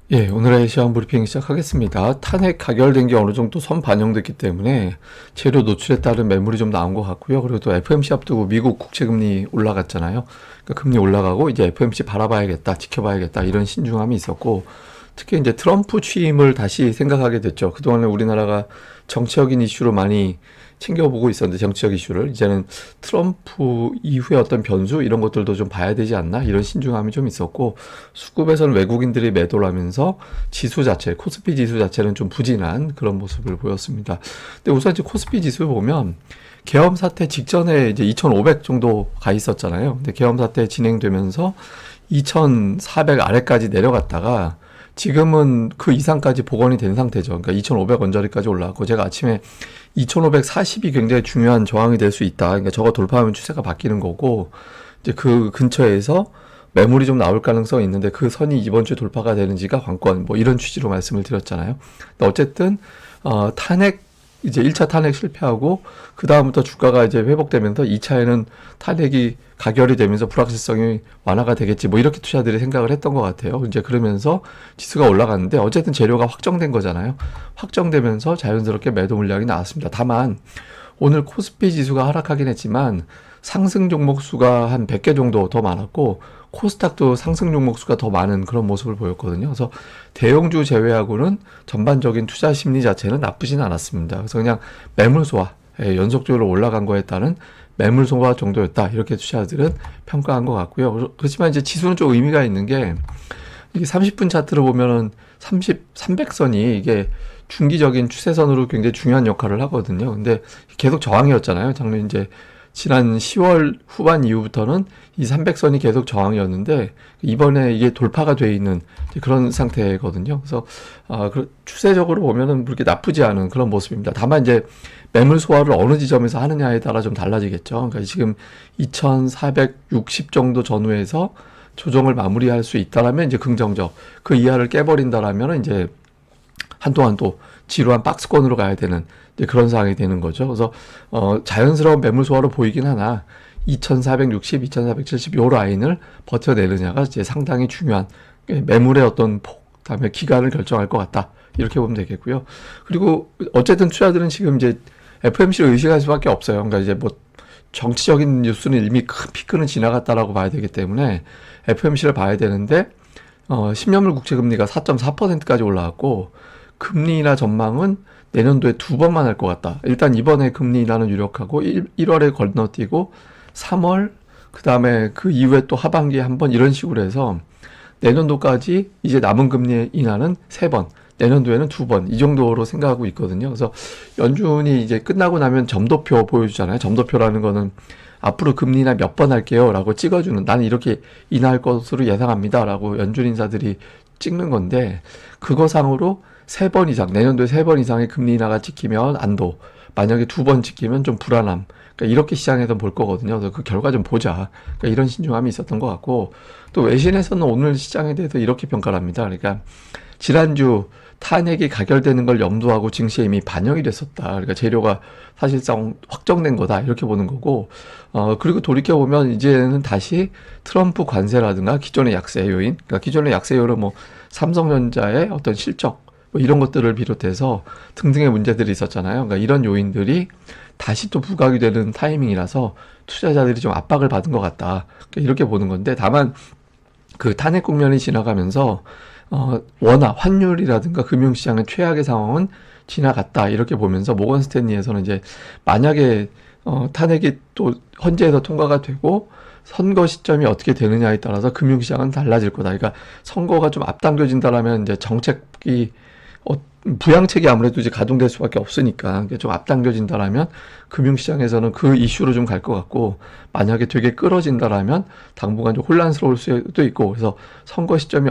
예, 오늘의 시황 브리핑 시작하겠습니다. 탄핵 가결된 게 어느 정도 선 반영됐기 때문에 재료 노출에 따른 매물이 좀 나온 것 같고요. 그리고 또 FMC 앞두고 미국 국채금리 올라갔잖아요. 그러니까 금리 올라가고 이제 FMC 바라봐야겠다, 지켜봐야겠다 이런 신중함이 있었고, 특히 이제 트럼프 취임을 다시 생각하게 됐죠. 그동안에 우리나라가 정치적인 이슈로 많이 챙겨보고 있었는데, 정치적 이슈를 이제는 트럼프 이후에 어떤 변수 이런 것들도 좀 봐야 되지 않나 이런 신중함이 좀 있었고, 수급에서는 외국인들이 매도를 하면서 지수 자체, 코스피 지수 자체는 좀 부진한 그런 모습을 보였습니다. 근데 우선 이제 코스피 지수 보면 계엄 사태 직전에 이제 2,500 정도 가 있었잖아요. 근데 계엄 사태 진행되면서 2,400 아래까지 내려갔다가 지금은 그 이상까지 복원이 된 상태죠. 그러니까 2,500 언저리까지 올라왔고, 제가 아침에 2,540이 굉장히 중요한 저항이 될 수 있다. 그러니까 저거 돌파하면 추세가 바뀌는 거고, 이제 그 근처에서 매물이 좀 나올 가능성이 있는데 그 선이 이번 주에 돌파가 되는지가 관건, 뭐 이런 취지로 말씀을 드렸잖아요. 근데 어쨌든 탄핵, 이제 1차 탄핵 실패하고 그 다음부터 주가가 이제 회복되면서 2차에는 탄핵이 가결이 되면서 불확실성이 완화가 되겠지, 뭐 이렇게 투자들이 생각을 했던 것 같아요. 이제 그러면서 지수가 올라갔는데 어쨌든 재료가 확정된 거잖아요. 확정되면서 자연스럽게 매도 물량이 나왔습니다. 다만 오늘 코스피 지수가 하락하긴 했지만 상승 종목 수가 한 100개 정도 더 많았고, 코스닥도 상승 종목 수가 더 많은 그런 모습을 보였거든요. 그래서 대형주 제외하고는 전반적인 투자 심리 자체는 나쁘진 않았습니다. 그래서 그냥 매물 소화, 연속적으로 올라간 거에 따른 매물 소화 정도였다, 이렇게 투자들은 평가한 것 같고요. 그렇지만 이제 지수는 좀 의미가 있는 게, 이게 30분 차트를 보면은 300선이 이게 중기적인 추세선으로 굉장히 중요한 역할을 하거든요. 근데 계속 저항이었잖아요. 작년 이제 지난 10월 후반 이후부터는 이 300선이 계속 저항이었는데 이번에 이게 돌파가 돼 있는 그런 상태거든요. 그래서 추세적으로 보면은 그렇게 나쁘지 않은 그런 모습입니다. 다만 이제 매물 소화를 어느 지점에서 하느냐에 따라 좀 달라지겠죠. 그러니까 지금 2,460 정도 전후에서 조정을 마무리할 수 있다라면 이제 긍정적, 그 이하를 깨버린다라면 이제 한동안 또 지루한 박스권으로 가야 되는 이제 그런 상황이 되는 거죠. 그래서 자연스러운 매물 소화로 보이긴 하나 2,460, 2,470 요 라인을 버텨내느냐가 이제 상당히 중요한 매물의 어떤 폭, 다음에 기간을 결정할 것 같다, 이렇게 보면 되겠고요. 그리고 어쨌든 투자들은 지금 이제 FMC를 의식할 수밖에 없어요. 그러니까 이제 뭐 정치적인 뉴스는 이미 큰 피크는 지나갔다라고 봐야 되기 때문에 FMC를 봐야 되는데 10년물 국채금리가 4.4%까지 올라왔고, 금리 인하 전망은 내년도에 두 번만 할 것 같다. 일단 이번에 금리 인하는 유력하고 1월에 건너뛰고 3월, 그 다음에 그 이후에 또 하반기에 한 번, 이런 식으로 해서 내년도까지 이제 남은 금리 인하는 세 번, 내년도에는 두 번, 이 정도로 생각하고 있거든요. 그래서 연준이 이제 끝나고 나면 점도표 보여주잖아요. 점도표라는 거는 앞으로 금리 인하 몇 번 할게요 라고 찍어주는, 나는 이렇게 인하할 것으로 예상합니다 라고 연준 인사들이 찍는 건데, 그거상으로 세 번 이상, 내년도에 세 번 이상의 금리 인하가 찍히면 안도, 만약에 두 번 찍히면 좀 불안함, 그러니까 이렇게 시장에서 볼 거거든요. 그래서 그 결과 좀 보자, 그러니까 이런 신중함이 있었던 것 같고, 또 외신에서는 오늘 시장에 대해서 이렇게 평가를 합니다. 그러니까 지난주 탄핵이 가결되는 걸 염두하고 증시에 이미 반영이 됐었다. 그러니까 재료가 사실상 확정된 거다, 이렇게 보는 거고, 그리고 돌이켜보면 이제는 다시 트럼프 관세라든가 기존의 약세 요인, 그러니까 기존의 약세 요인은 뭐 삼성전자의 어떤 실적, 뭐 이런 것들을 비롯해서 등등의 문제들이 있었잖아요. 그러니까 이런 요인들이 다시 또 부각이 되는 타이밍이라서 투자자들이 좀 압박을 받은 것 같다, 그러니까 이렇게 보는 건데, 다만 그 탄핵 국면이 지나가면서 워낙 환율이라든가 금융시장의 최악의 상황은 지나갔다, 이렇게 보면서 모건 스탠리에서는 이제 만약에 탄핵이 또 헌재에서 통과가 되고 선거 시점이 어떻게 되느냐에 따라서 금융시장은 달라질 거다. 그러니까 선거가 좀 앞당겨진다라면 이제 정책이 부양책이 아무래도 이제 가동될 수밖에 없으니까 좀 앞당겨진다라면 금융시장에서는 그 이슈로 좀 갈 것 같고, 만약에 되게 끌어진다라면 당분간 좀 혼란스러울 수도 있고, 그래서 선거 시점이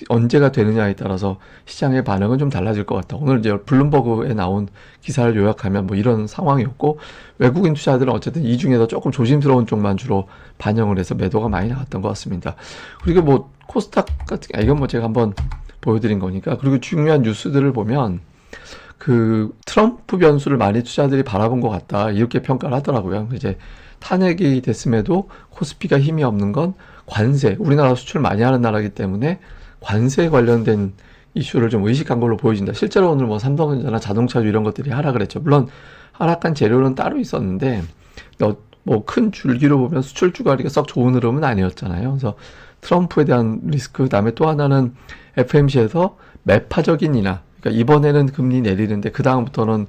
언제가 되느냐에 따라서 시장의 반응은 좀 달라질 것 같다. 오늘 이제 블룸버그에 나온 기사를 요약하면 뭐 이런 상황이었고, 외국인 투자들은 어쨌든 이 중에서 조금 조심스러운 쪽만 주로 반영을 해서 매도가 많이 나왔던 것 같습니다. 그리고 뭐 코스닥 같은 이건 뭐 제가 한번 보여드린 거니까. 그리고 중요한 뉴스들을 보면 그 트럼프 변수를 많이 투자들이 바라본 것 같다, 이렇게 평가를 하더라고요. 이제 탄핵이 됐음에도 코스피가 힘이 없는 건 관세, 우리나라 수출 많이 하는 나라이기 때문에 관세에 관련된 이슈를 좀 의식한 걸로 보여진다. 실제로 오늘 뭐 삼성전자나 자동차주 이런 것들이 하락을 했죠. 물론 하락한 재료는 따로 있었는데 뭐 큰 줄기로 보면 수출 주가리가 썩 좋은 흐름은 아니었잖아요. 그래서 트럼프에 대한 리스크, 그다음에 또 하나는 FMC에서 매파적인 인하. 그러니까 이번에는 금리 내리는데 그 다음부터는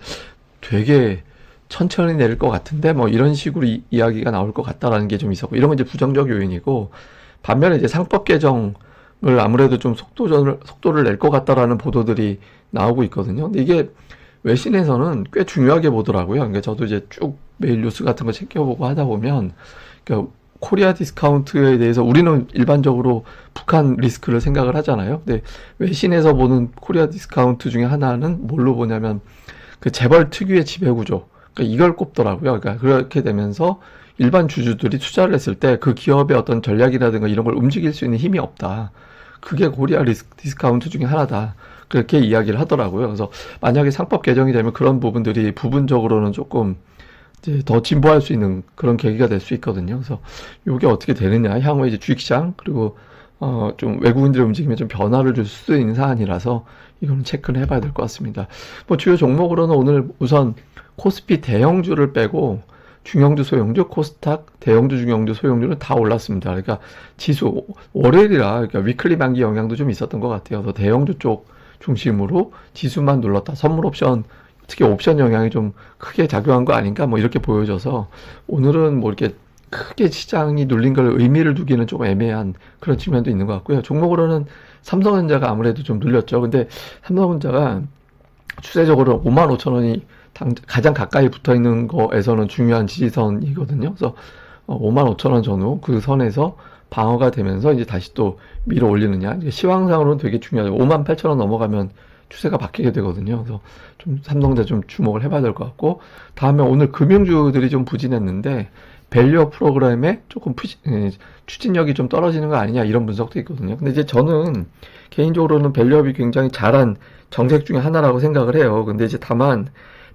되게 천천히 내릴 것 같은데 뭐 이런 식으로 이야기가 나올 것 같다라는 게 좀 있었고, 이런 건 이제 부정적 요인이고, 반면에 이제 상법 개정을 아무래도 좀 속도를 낼 것 같다라는 보도들이 나오고 있거든요. 근데 이게 외신에서는 꽤 중요하게 보더라고요. 그러니까 저도 이제 쭉 매일 뉴스 같은 거 챙겨보고 하다 보면, 그러니까 코리아 디스카운트에 대해서 우리는 일반적으로 북한 리스크를 생각을 하잖아요. 근데 외신에서 보는 코리아 디스카운트 중에 하나는 뭘로 보냐면 그 재벌 특유의 지배구조. 그러니까 이걸 꼽더라고요. 그러니까 그렇게 되면서 일반 주주들이 투자를 했을 때 그 기업의 어떤 전략이라든가 이런 걸 움직일 수 있는 힘이 없다. 그게 코리아 디스카운트 중에 하나다. 그렇게 이야기를 하더라고요. 그래서 만약에 상법 개정이 되면 그런 부분들이 부분적으로는 조금 이제 더 진보할 수 있는 그런 계기가 될 수 있거든요. 그래서 이게 어떻게 되느냐, 향후에 이제 주식시장 그리고 좀 외국인들의 움직임에 좀 변화를 줄 수도 있는 사안이라서 이거는 체크를 해봐야 될 것 같습니다. 뭐 주요 종목으로는 오늘 우선 코스피 대형주를 빼고 중형주, 소형주, 코스닥, 대형주, 중형주, 소형주는 다 올랐습니다. 그러니까 지수 월요일이라 그러니까 위클리 만기 영향도 좀 있었던 것 같아요. 그래서 대형주 쪽 중심으로 지수만 눌렀다. 선물 옵션, 특히 옵션 영향이 좀 크게 작용한 거 아닌가 뭐 이렇게 보여져서 오늘은 뭐 이렇게 크게 시장이 눌린 걸 의미를 두기는 좀 애매한 그런 측면도 있는 것 같고요. 종목으로는 삼성전자가 아무래도 좀 눌렸죠. 근데 삼성전자가 추세적으로 55,000원이 가장 가까이 붙어 있는 거에서는 중요한 지지선이거든요. 그래서 55,000원 전후 그 선에서 방어가 되면서 이제 다시 또 밀어 올리느냐. 시황상으로는 되게 중요하죠. 58,000원 넘어가면 추세가 바뀌게 되거든요. 그래서 좀 삼성전자 좀 주목을 해봐야 될 것 같고, 다음에 오늘 금융주들이 좀 부진했는데 밸류업 프로그램에 조금 추진력이 좀 떨어지는 거 아니냐 이런 분석도 있거든요. 근데 이제 저는 개인적으로는 밸류업이 굉장히 잘한 정책 중에 하나라고 생각을 해요. 근데 이제 다만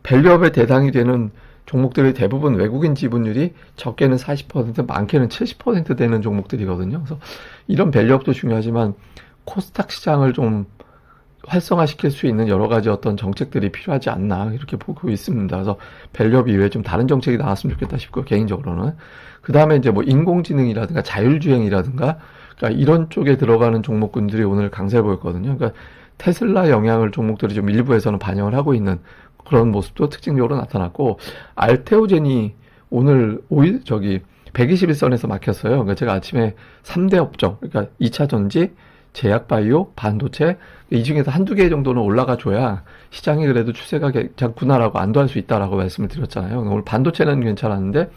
밸류업의 대상이 되는 종목들의 대부분 외국인 지분율이 적게는 40%, 많게는 70% 되는 종목들이거든요. 그래서 이런 밸류업도 중요하지만 코스닥 시장을 좀 활성화시킬 수 있는 여러 가지 어떤 정책들이 필요하지 않나 이렇게 보고 있습니다. 그래서 밸류업 이외에 좀 다른 정책이 나왔으면 좋겠다 싶고, 개인적으로는. 그 다음에 이제 뭐 인공지능이라든가 자율주행이라든가 그러니까 이런 쪽에 들어가는 종목군들이 오늘 강세 보였거든요. 그러니까 테슬라 영향을 종목들이 좀 일부에서는 반영을 하고 있는 그런 모습도 특징적으로 나타났고, 알테오젠이 오늘 121선에서 막혔어요. 그러니까 제가 아침에 3대 업종, 그러니까 2차 전지, 제약바이오, 반도체 이 중에서 한두 개 정도는 올라가 줘야 시장이 그래도 추세가 괜찮구나라고 안도할 수 있다라고 말씀을 드렸잖아요. 오늘 반도체는 괜찮았는데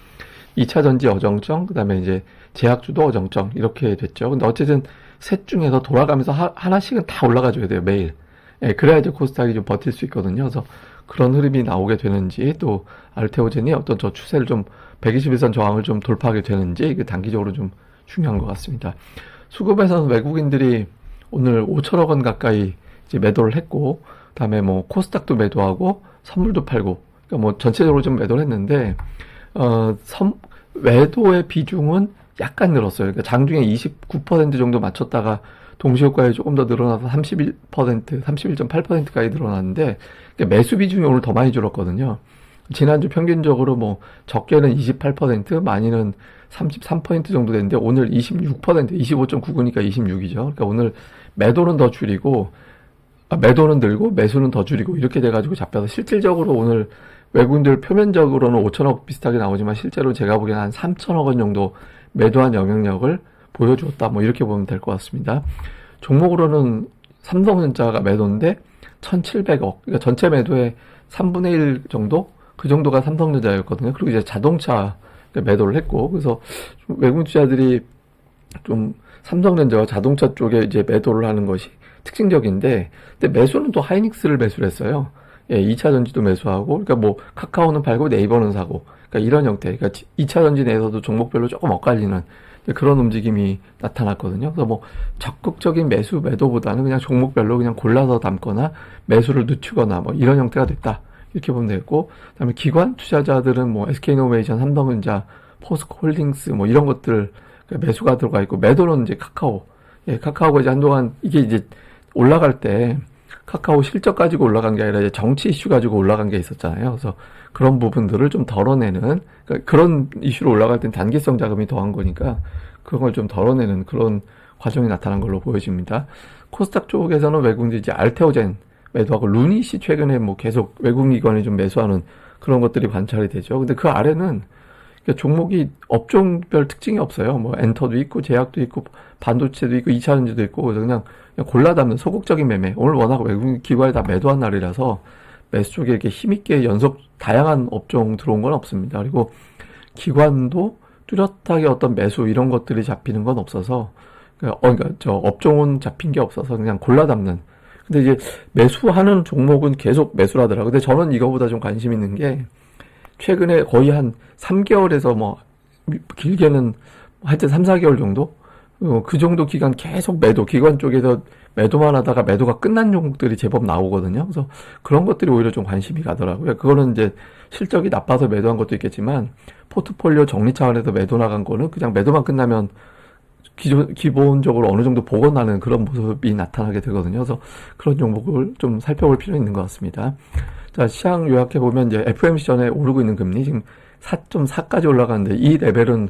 2차 전지 어정쩡, 그다음에 이제 제약주도 어정쩡 이렇게 됐죠. 근데 어쨌든 셋 중에서 돌아가면서 하나씩은 다 올라가 줘야 돼요, 매일. 예, 그래야 이제 코스닥이 좀 버틸 수 있거든요. 그래서 그런 흐름이 나오게 되는지, 또 알테오젠이 어떤 저 추세를 좀 121선 저항을 좀 돌파하게 되는지 이게 단기적으로 좀 중요한 것 같습니다. 수급에서는 외국인들이 오늘 5천억 원 가까이 이제 매도를 했고, 그다음에 뭐 코스닥도 매도하고 선물도 팔고, 그러니까 뭐 전체적으로 좀 매도를 했는데 매도의 비중은 약간 늘었어요. 그러니까 장중에 29% 정도 맞췄다가 동시효과에 조금 더 늘어나서 31%, 31.8%까지 늘어났는데 매수 비중이 오늘 더 많이 줄었거든요. 지난주 평균적으로 뭐 적게는 28%, 많이는 33% 정도 됐는데 오늘 26%, 25.99니까 26이죠. 그러니까 오늘 매도는 더 줄이고, 매도는 늘고 매수는 더 줄이고 이렇게 돼가지고 잡혀서 실질적으로 오늘 외국인들 표면적으로는 5천억 비슷하게 나오지만 실제로 제가 보기에는 한 3천억 원 정도 매도한 영향력을 보여주었다. 뭐 이렇게 보면 될 것 같습니다. 종목으로는 삼성전자가 매도인데 1,700억. 그러니까 전체 매도의 3분의 1 정도? 그 정도가 삼성전자였거든요. 그리고 이제 자동차 매도를 했고, 그래서 외국인 투자들이 좀 삼성전자와 자동차 쪽에 이제 매도를 하는 것이 특징적인데, 근데 매수는 또 하이닉스를 매수를 했어요. 예, 2차 전지도 매수하고, 그러니까 뭐 카카오는 팔고 네이버는 사고, 그러니까 이런 형태, 그러니까 2차 전지 내에서도 종목별로 조금 엇갈리는 그런 움직임이 나타났거든요. 그래서 뭐 적극적인 매도보다는 그냥 종목별로 그냥 골라서 담거나 매수를 늦추거나 뭐 이런 형태가 됐다. 이렇게 보면 되겠고, 그다음에 기관 투자자들은 뭐 SK이노베이션, 삼성전자, 포스코홀딩스 뭐 이런 것들 매수가 들어가 있고, 매도는 이제 카카오. 예, 카카오가 이제 한동안 이게 이제 올라갈 때 카카오 실적 가지고 올라간 게 아니라 이제 정치 이슈 가지고 올라간 게 있었잖아요. 그래서 그런 부분들을 좀 덜어내는, 그러니까 그런 이슈로 올라갈 땐 단기성 자금이 더한 거니까 그런 걸 좀 덜어내는 그런 과정이 나타난 걸로 보여집니다. 코스닥 쪽에서는 외국인들이 이제 알테오젠 매도하고 루닛이 최근에 뭐 계속 외국 기관이 좀 매수하는 그런 것들이 관찰이 되죠. 근데 그 아래는 종목이 업종별 특징이 없어요. 뭐 엔터도 있고 제약도 있고 반도체도 있고 2차전지도 있고 그래서 그냥 골라 담는 소극적인 매매. 오늘 워낙 외국 기관이 다 매도한 날이라서 매수 쪽에 이렇게 힘있게 연속 다양한 업종 들어온 건 없습니다. 그리고 기관도 뚜렷하게 어떤 매수 이런 것들이 잡히는 건 없어서 그러니까 저 업종은 잡힌 게 없어서 그냥 골라 담는. 근데 이제 매수하는 종목은 계속 매수를 하더라고요. 근데 저는 이거보다 좀 관심 있는 게 최근에 거의 한 3개월에서 뭐 길게는 하여튼 3, 4개월 정도? 그 정도 기간 계속 매도, 기관 쪽에서 매도만 하다가 매도가 끝난 종목들이 제법 나오거든요. 그래서 그런 것들이 오히려 좀 관심이 가더라고요. 그거는 이제 실적이 나빠서 매도한 것도 있겠지만 포트폴리오 정리 차원에서 매도 나간 거는 그냥 매도만 끝나면 기본적으로 어느 정도 복원하는 그런 모습이 나타나게 되거든요. 그래서 그런 종목을 좀 살펴볼 필요가 있는 것 같습니다. 자, 시장 요약해보면 이제 FOMC 전에 오르고 있는 금리 지금 4.4까지 올라가는데 이 레벨은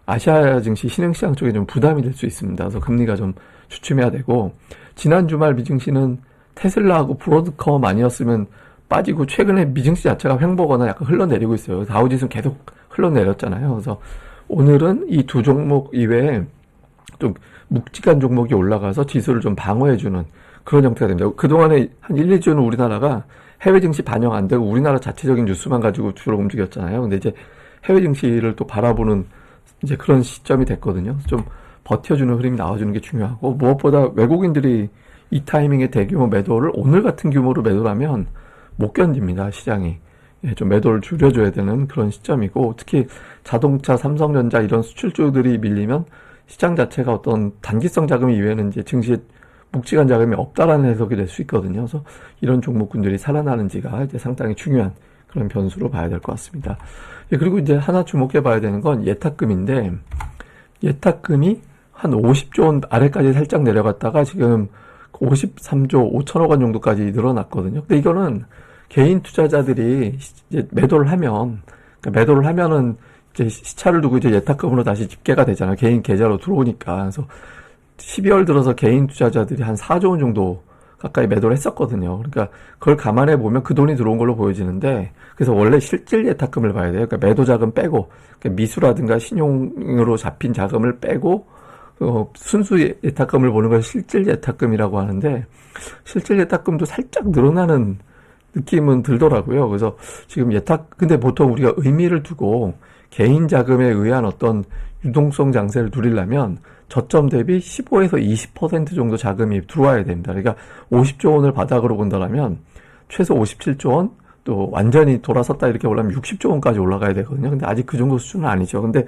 아시아 증시 신흥시장 쪽에 좀 부담이 될 수 있습니다. 그래서 금리가 좀 주춤해야 되고, 지난 주말 미증시는 테슬라하고 브로드컴 아니었으면 빠지고 최근에 미증시 자체가 횡보거나 약간 흘러내리고 있어요. 다우지수는 계속 흘러내렸잖아요. 그래서 오늘은 이 두 종목 이외에 좀 묵직한 종목이 올라가서 지수를 좀 방어해주는 그런 형태가 됩니다. 그동안에 한 1, 2주는 우리나라가 해외 증시 반영 안 되고 우리나라 자체적인 뉴스만 가지고 주로 움직였잖아요. 근데 이제 해외 증시를 또 바라보는 이제 그런 시점이 됐거든요. 좀 버텨주는 흐름이 나와주는 게 중요하고, 무엇보다 외국인들이 이 타이밍에 대규모 매도를 오늘 같은 규모로 매도하면 못 견딥니다, 시장이. 예, 좀 매도를 줄여줘야 되는 그런 시점이고, 특히 자동차, 삼성전자 이런 수출주들이 밀리면 시장 자체가 어떤 단기성 자금 이외에는 이제 증시에 묵직한 자금이 없다라는 해석이 될 수 있거든요. 그래서 이런 종목군들이 살아나는지가 이제 상당히 중요한 그런 변수로 봐야 될 것 같습니다. 예, 그리고 이제 하나 주목해 봐야 되는 건 예탁금인데, 예탁금이 한 50조 원 아래까지 살짝 내려갔다가 지금 53조 5천억 원 정도까지 늘어났거든요. 근데 이거는 개인 투자자들이 이제 매도를 하면, 그러니까 매도를 하면은 이제 시차를 두고 이제 예탁금으로 다시 집계가 되잖아요. 개인 계좌로 들어오니까. 그래서 12월 들어서 개인 투자자들이 한 4조 원 정도 가까이 매도를 했었거든요. 그러니까 그걸 감안해 보면 그 돈이 들어온 걸로 보여지는데, 그래서 원래 실질 예탁금을 봐야 돼요. 그러니까 매도 자금 빼고, 그러니까 미수라든가 신용으로 잡힌 자금을 빼고 순수 예탁금을 보는 걸 실질 예탁금이라고 하는데, 실질 예탁금도 살짝 늘어나는 느낌은 들더라고요. 그래서 지금 근데 보통 우리가 의미를 두고 개인 자금에 의한 어떤 유동성 장세를 누리려면 저점 대비 15에서 20% 정도 자금이 들어와야 됩니다. 그러니까 50조 원을 바닥으로 본다면 최소 57조 원, 또 완전히 돌아섰다 이렇게 보려면 60조 원까지 올라가야 되거든요. 근데 아직 그 정도 수준은 아니죠. 근데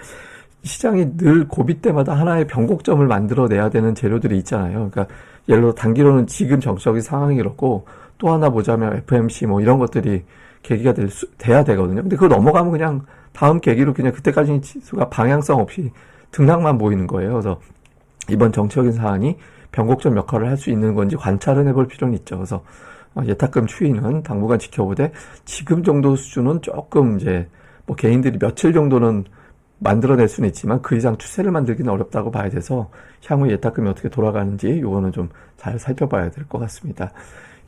시장이 늘 고비 때마다 하나의 변곡점을 만들어내야 되는 재료들이 있잖아요. 그러니까 예를 들어 단기로는 지금 정치적인 상황이 그렇고, 또 하나 보자면 FMC 뭐 이런 것들이 계기가 돼야 되거든요. 근데 그거 넘어가면 그냥 다음 계기로 그냥 그때까지는 지수가 방향성 없이 등락만 보이는 거예요. 그래서 이번 정치적인 사안이 변곡점 역할을 할 수 있는 건지 관찰은 해볼 필요는 있죠. 그래서 예탁금 추이는 당분간 지켜보되, 지금 정도 수준은 조금 이제 뭐 개인들이 며칠 정도는 만들어낼 수는 있지만 그 이상 추세를 만들기는 어렵다고 봐야 돼서 향후 예탁금이 어떻게 돌아가는지 요거는 좀 잘 살펴봐야 될 것 같습니다.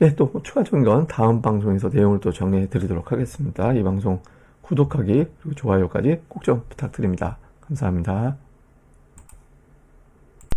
예, 또 추가적인 건 다음 방송에서 내용을 또 정리해 드리도록 하겠습니다. 이 방송 구독하기 그리고 좋아요까지 꼭 좀 부탁드립니다. 감사합니다.